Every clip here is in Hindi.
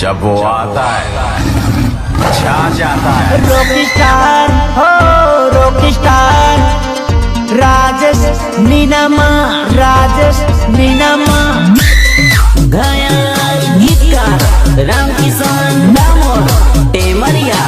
जब वो आता है छा जाता है। रॉकस्टार हो रॉकस्टार, राजेश नीनामा, राजेश नीनामा। गायक गीतकार रामकिशन दामोद टेमरिया।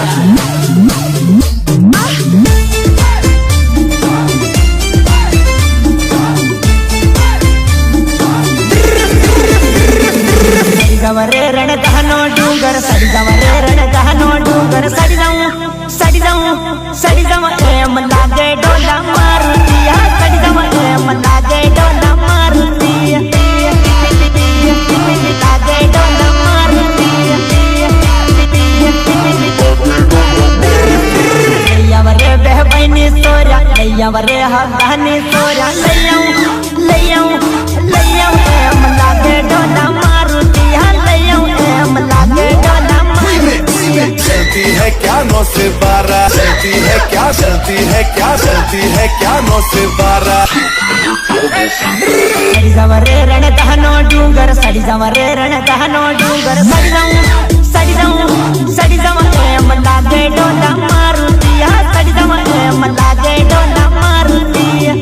सडी रण दहनो डूंगर, सडी रे रण दहनो डूंगर। सडी जाऊं एम लागे डोला मारुतिया, सडी जाऊं एम लागे डोला मारुतिया, लागे डोला मारुतिया। लैया वरे बहबैनी सोरा, लैया वरे हगानी सोरा। लैयाऊं एम लागे डोला मारुतिया, लैयाऊं एम लागे डोला मारुतिया। चलती है क्या 9 से 12, चलती है क्या, चलती है क्या, चलती है क्या 9 से 12। सडी रे रण दहनो डूंगर, सडी रे रण दहनो डूंगर। सडी जाऊं एम लागे डोला मारुतिया, सडी जाऊं एम लागे डोला मारुतिया,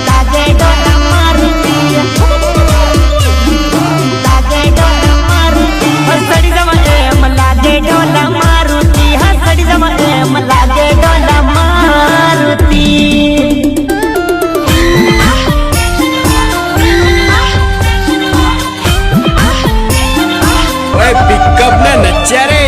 लागे डोला मारुतिया, लागे डोला मारुतिया। सडी जाऊं एम लागे डोला मारुतिया, सडी जाऊं एम लागे डोला मारुति। पिकअप ना नच्चा रे।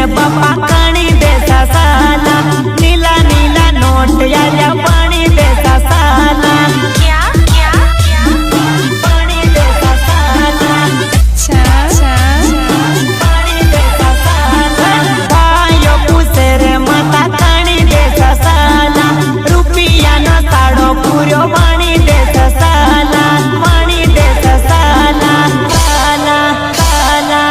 बाबा कानी देसा साला, नीला नीला नोट या पानी देसा साला। क्या पानी देसा साला, पानी देसा साला। भाइयों पूछे रे माता कानी देसा साला, रुपया न साड़ो पूरो पानी देसा साला, पानी देसा साला, साला साला।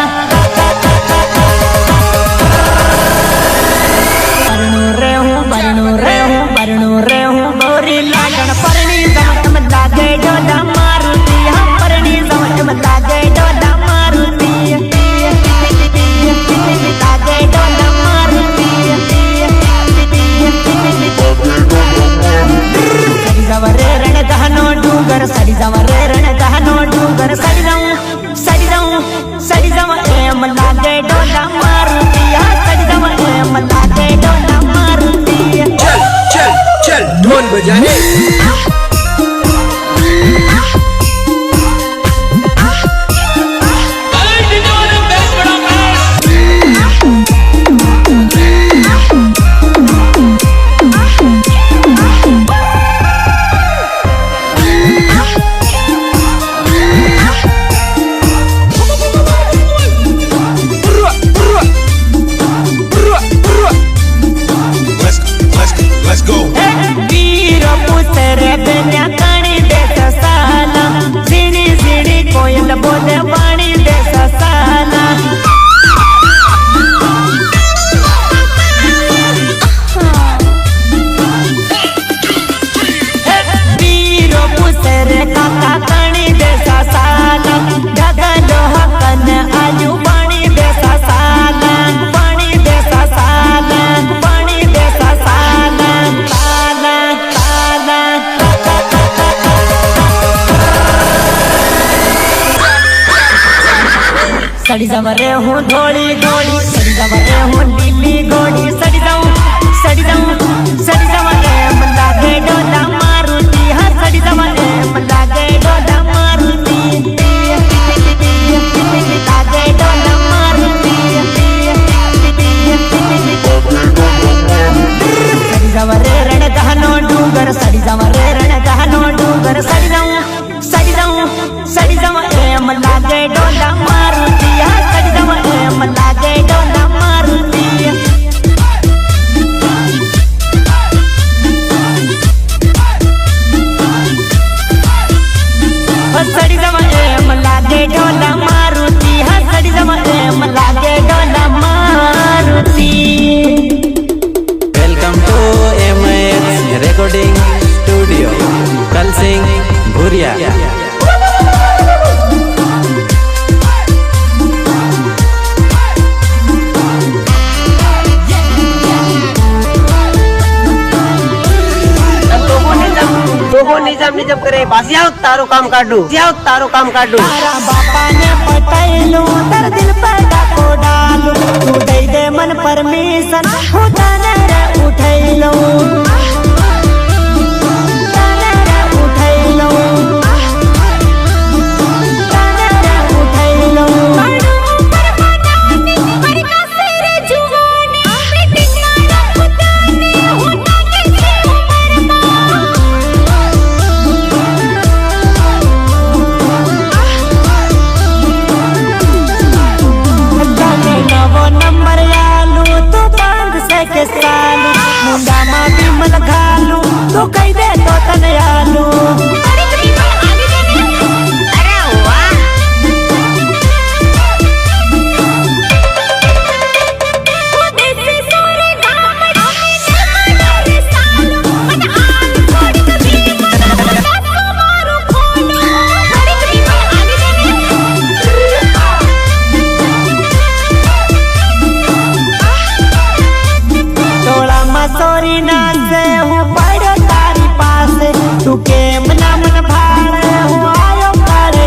बरनू रे हूँ गोरी लागन परनी समझ लागे डोला मारुति, हम परनी समझ लागे डोला मारुति, लागे डोला मारुति। सडी रे रण दहनो डूंगर, सडी रे रण दहनो डूंगर। सडी जाऊं एम लागे डोला मारुति, सडी जाऊं एम लागे डोला मारुति। चल ढोल बजाने। Let's go. वीर पुत्र बन्या कानी देसा साला, सीढ़ी सीढ़ी कोयल बोले पानी देसा साला। वीर पुत्र काका कानी देसा साला, गगन हकन आजू पानी देसा साला, पानी देसा साला, पानी देसा साला। सडी रे हूँ धोली घोड़ी, सडी रे हूँ नीली घोड़ी। सडी जाऊं एम लागे डोला मारुति, हाँ सडी जाऊं एम लागे डोला मारुति, लागे डोला मारुति। सडी रे रण दहनो डूंगर, सडी रे रण दहनो डूंगर। सडी जाऊं एम लागे डोला मारुति, सडी जाऊं एम लागे डोला मारुति। भूरिया। निजाम निजाम करे बासिया तारो काम काटू तारो काम काटू। तारा बापा ने पटाइलू तर दिल पर डाको डालू तू दे दे मन परमिशन उठाने रे उठाइलू मुंडा माँ भी मन घालू तो कही दे तो तने आलू। सोरी ना से हूँ पड़ो तारी पास तू के मना मन भाड़ हूँ आयो कर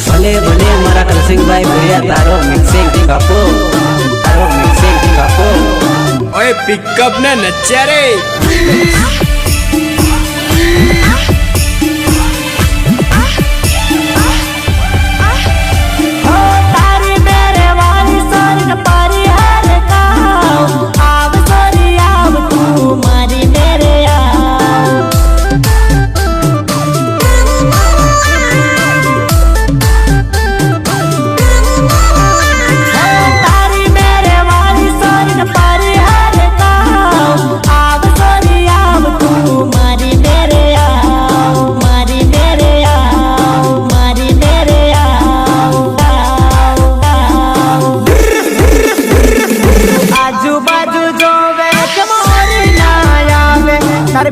भले भले मारा कलसिंग भाई भैया तारो मिक्सिंग कापो ओए पिकअप ना नच्चा रे।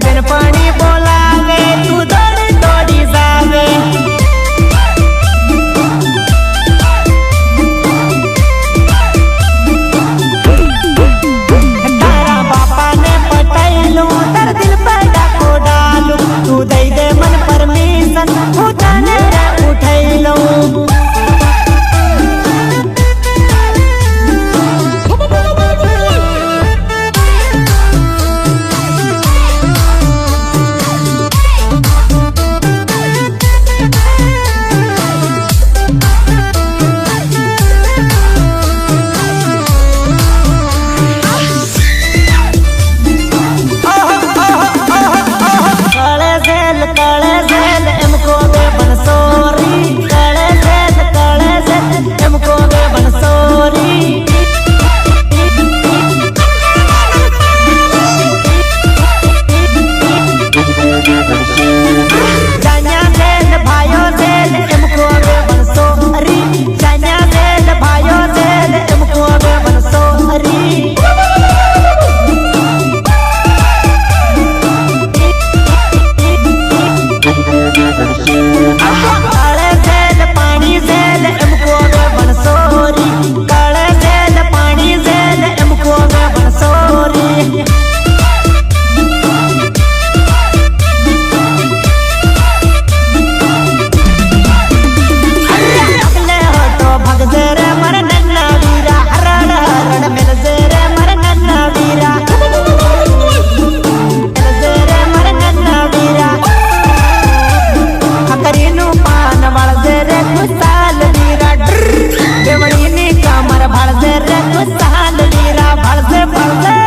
बिन पानी बोलावे तू दौड़ी दौड़ी जावे तारा बापा ने पटाइलू तर दिल पर डाको डालू तू दे दे मन परमिशन उठाने रे उठाइलू। पान वाला भड़से रे खुशहाल वीरा भड़से भड़से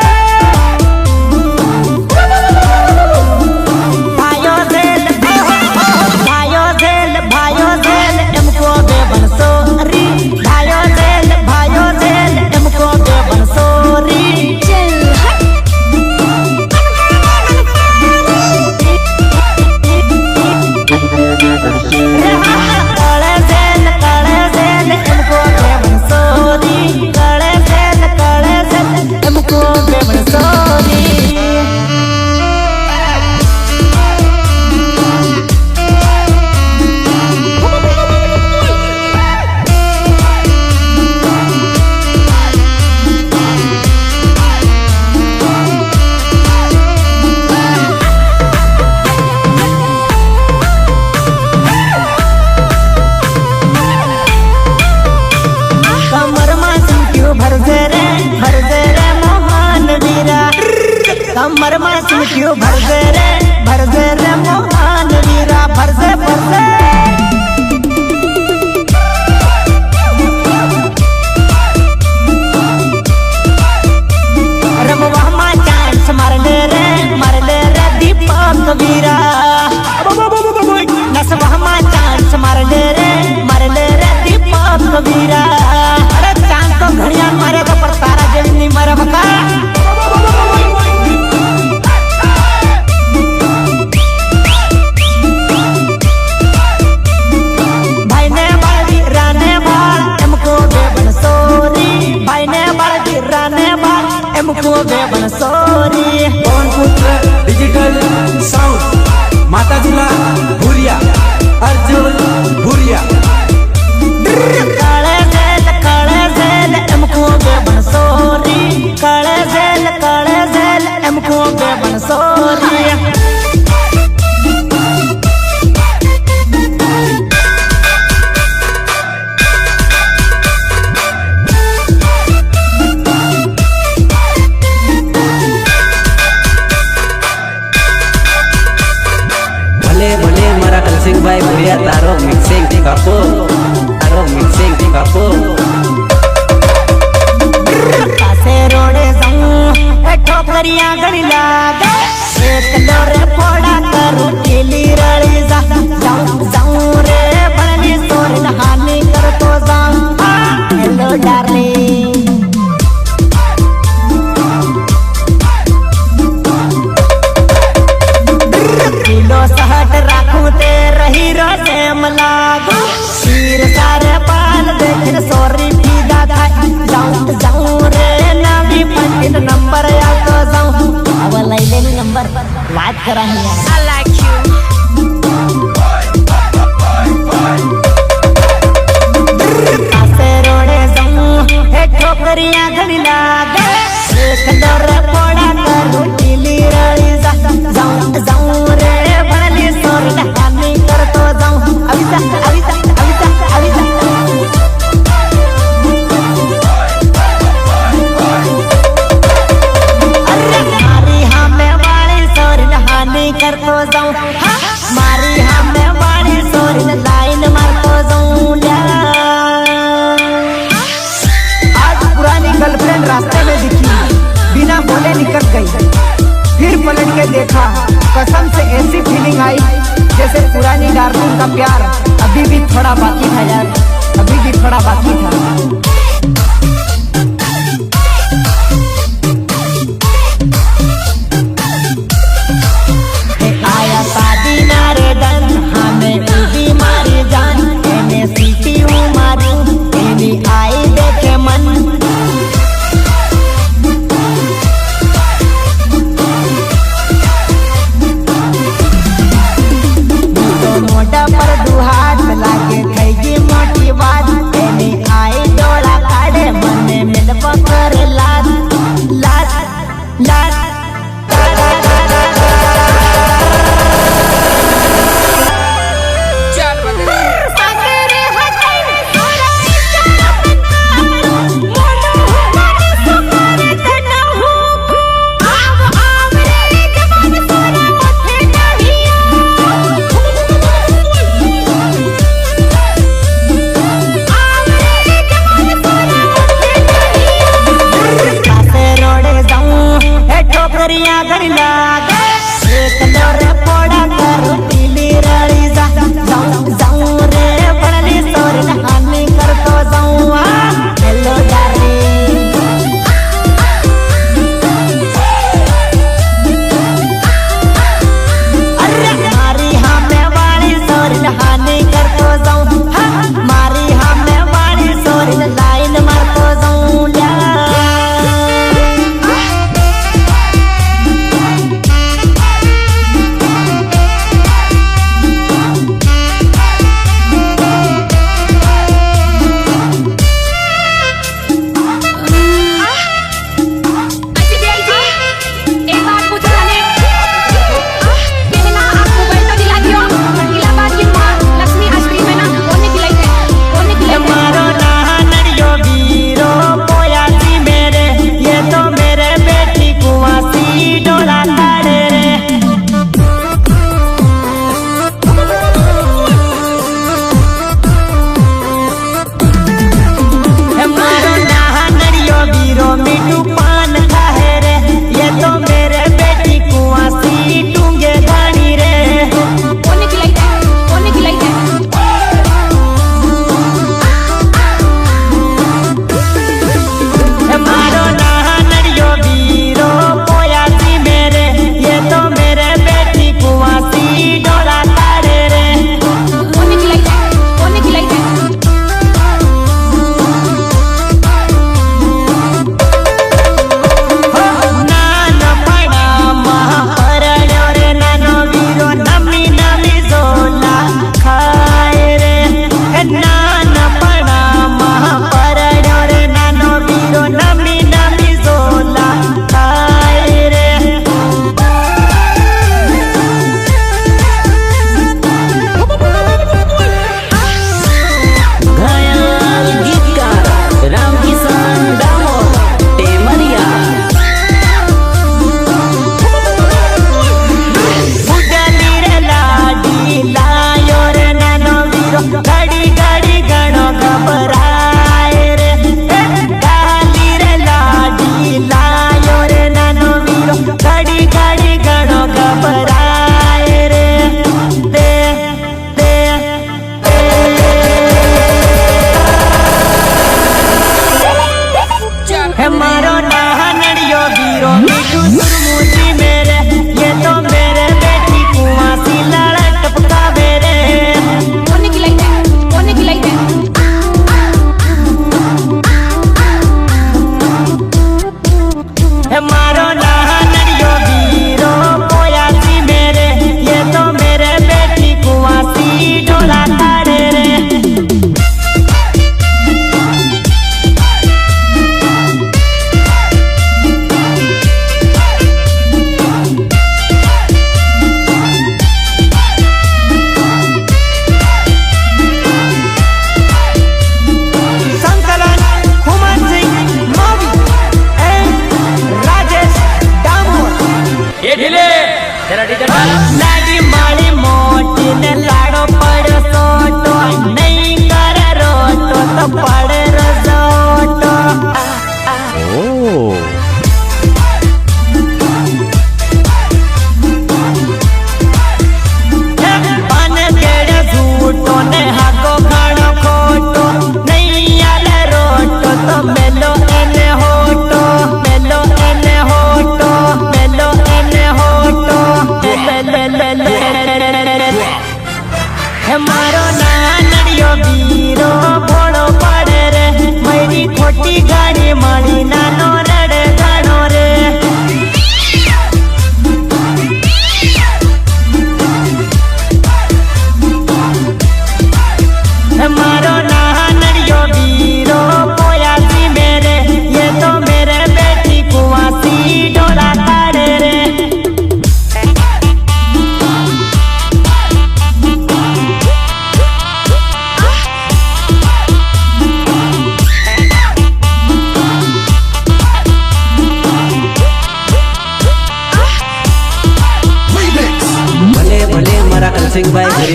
भाइयों झेल तुमको बेबन सोरी भाइयों झेल तुमको बेबन सोरी कमर में क्यों भरसे रे मोहन वीरा भरसे भरसे रमवा चांस मार ले रे दीपक वीरा नसवा चांस मार ले रे दीपक वीरा अरे चांद तो घड़िया मारे तो पर तारा जब नहीं मारे बका डिजिटल साउंड माता जिला भूरिया अर्जुन भूरिया काले जेल हमको बेबन सोरी काले जेल हमको बेबन सोरी भले मारा कलसिंह भाई भूरिया तारो मिक्सिंग कापो कासे रोड़े जाऊं ठोकरिया गड़ी लागे एक लोरे फोड़ा करूं केली रड़ी जाऊं रे बनी सोरी हानि कर तो जाऊं हेलो डार्लिंग सहट राखूं ते रही रोसे मलागू शीर सारे पाल देख सोरी फीदा था जाऊं रे नावी पंडित नंबर या तो जाऊं अब ले ले नंबर बात करा है I like you कासे रोड़े जाऊं हे ठोकरियां घड़ी लागे एक दर फोड़ा करूं टीली रड़ी जाऊं रे भली सोरी हानि कर तो जाऊं अविता अरे मारी हमें वाली सोरी हानि कर तो जाऊं मारी हमें वाली सोरी लाइन मार तो जाऊं आज पुरानी गर्लफ्रेंड रास्ते में दिखी बिना बोले निकल गई फिर पलट के देखा कसम से ऐसी फीलिंग आई जैसे पुरानी डार्लिंग का प्यार अभी भी थोड़ा बाकी था यार अभी भी थोड़ा बाकी था आया शादी नारे दन हमें भी मारी जान एने सीटी मारू एने आई देखे मन मोटा पर दुहाट लागे थैगी मोटी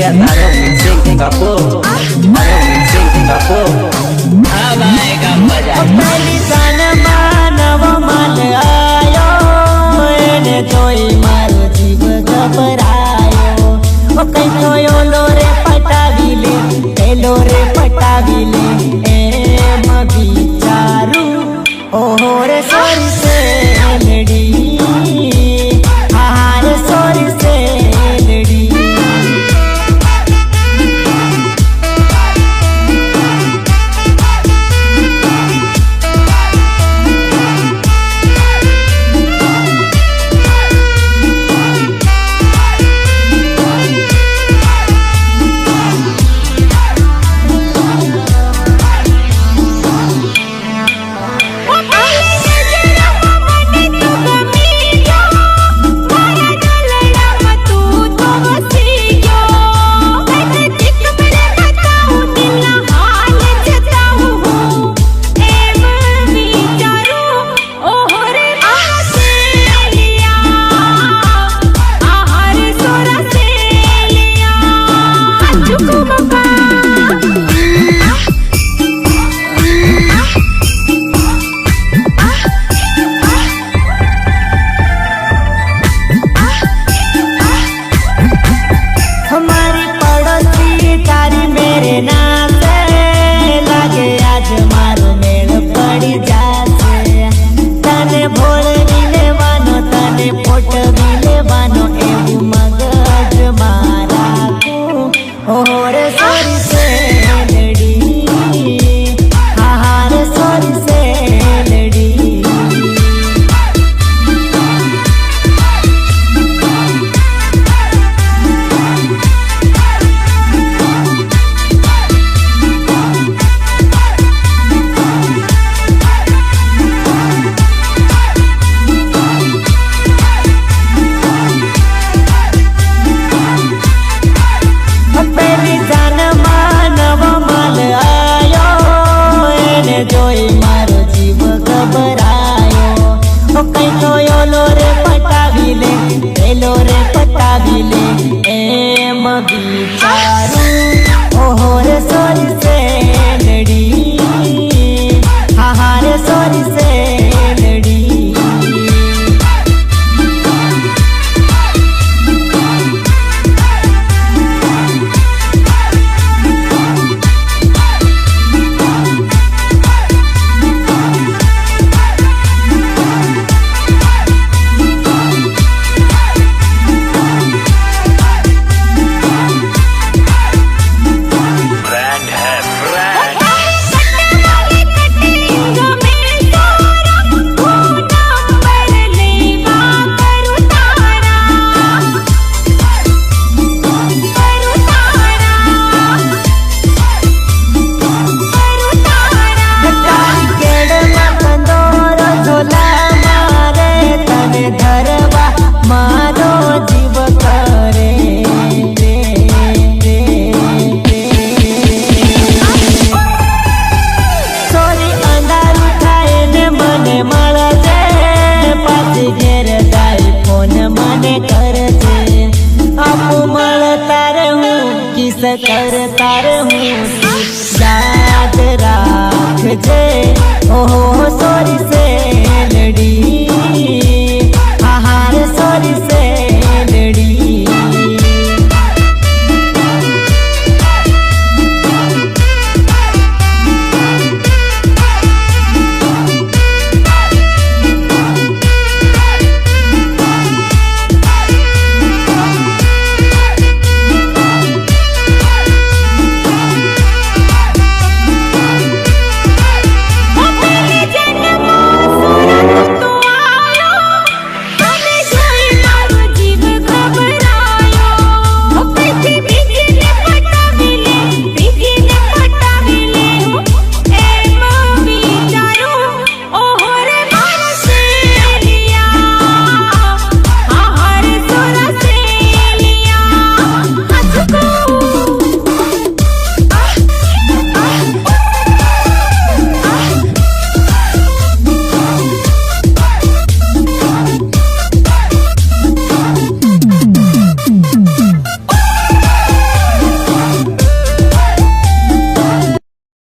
बढ़िया तारो मिक्सिंग कपो अब आएगा मजा। पहली जान मानव माल आयो एने जोई मारो जीव घबरायो ओ कई तो लो रे पटाविले पेलो रे पटाविले एम विचारू ओहो रे सोरी से लड़ी हार सोरी से लड़ी करता रहूं याद रखजे।